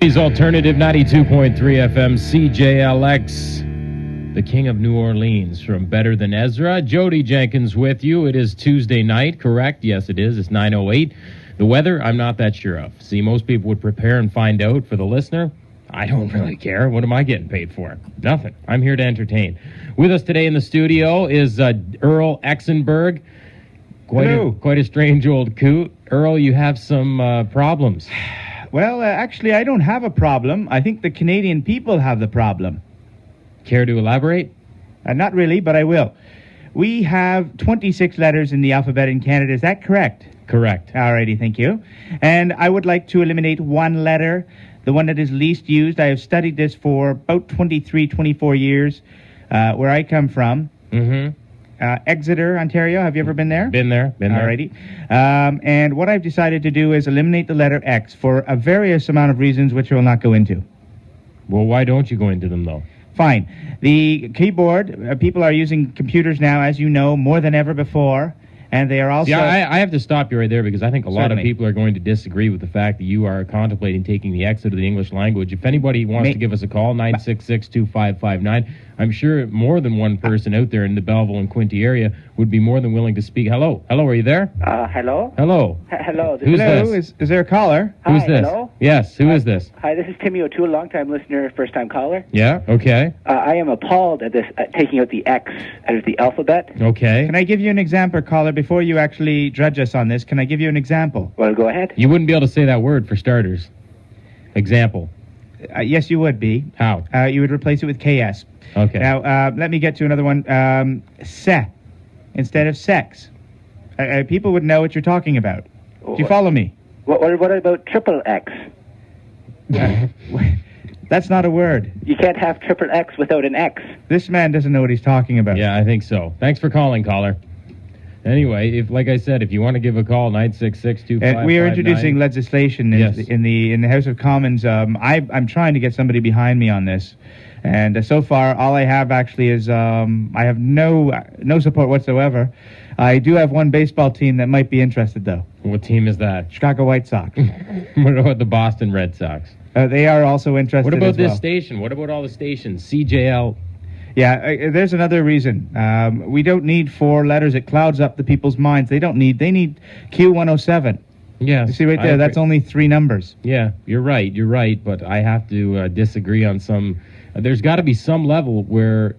He's Alternative 92.3 FM, CJLX, the King of New Orleans from Better Than Ezra. Jody Jenkins with you. It is Tuesday night, correct? Yes, it is. It's 9:08. The weather, I'm not that sure of. See, most people would prepare and find out. For the listener, I don't really care. What am I getting paid for? Nothing. I'm here to entertain. With us today in the studio is Earl Exenberg. Quite a strange old coot. Earl, you have some problems. Well, actually, I don't have a problem. I think the Canadian people have the problem. Care to elaborate? Not really, but I will. We have 26 letters in the alphabet in Canada. Is that correct? Correct. Alrighty, thank you. And I would like to eliminate one letter, the one that is least used. I have studied this for about 23, 24 years, where I come from. Mm-hmm. Exeter, Ontario. Have you ever been there? Been there. Alrighty. And what I've decided to do is eliminate the letter X for a various amount of reasons, which I will not go into. Well, why don't you go into them, though? Fine. The keyboard, people are using computers now, as you know, more than ever before. And they are also... Yeah, I have to stop you right there because I think a lot Certainly. of people are going to disagree with the fact that you are contemplating taking the X out of the English language. If anybody wants to give us a call, 966-2559, I'm sure more than one person out there in the Belleville and Quinte area would be more than willing to speak. Hello, are you there? Hello? Hello. Hello. Who's Hello, this? is there a caller? Who's Hi, this? hello? Yes, who is this? Hi, this is Timmy O'Toole, long-time listener, first-time caller. Yeah, okay. I am appalled at this, taking out the X out of the alphabet. Okay. Can I give you an example, caller, before you actually judge us on this? Can I give you an example? Well, go ahead. You wouldn't be able to say that word for starters. Example. Yes, you would be. How? You would replace it with KS. Okay. Now, let me get to another one. Se instead of sex. People would know what you're talking about. Do you follow me? What about triple X? That's not a word. You can't have triple X without an X. This man doesn't know what he's talking about. Yeah, I think so. Thanks for calling, caller. Anyway, like I said, if you want to give a call, 966-2559. We are introducing legislation in the House of Commons. I'm trying to get somebody behind me on this, and so far all I have actually is I have no support whatsoever. I do have one baseball team that might be interested, though. What team is that? Chicago White Sox. What about the Boston Red Sox? They are also interested. What about as this well. station? What about all the stations? CJL. Yeah, there's another reason. We don't need 4 letters. It clouds up the people's minds. They need Q107. Yes. You see right there, that's only 3 numbers. Yeah, you're right, but I have to disagree on some... there's got to be some level where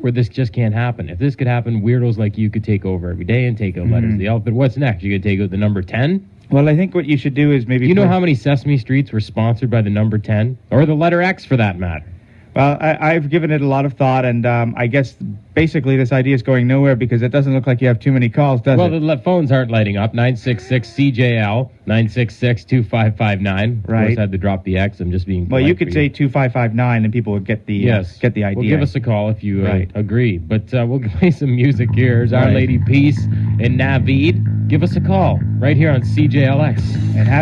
this just can't happen. If this could happen, weirdos like you could take over every day and take out letters of the alphabet. What's next? You could take out the number 10? Well, I think what you should do is maybe... You know how many Sesame Streets were sponsored by the number 10? Or the letter X, for that matter? Well, I've given it a lot of thought, and I guess basically this idea is going nowhere because it doesn't look like you have too many calls, does it? Well, the phones aren't lighting up. 966-CJL, 966-2559. Right. I just had to drop the X. I'm just being Well, polite you could for say 2559 and people would get the get the idea. Well, give us a call if you Right. agree. But we'll play some music here. Here's Our Lady Peace in Navid. Give us a call right here on CJLX. And have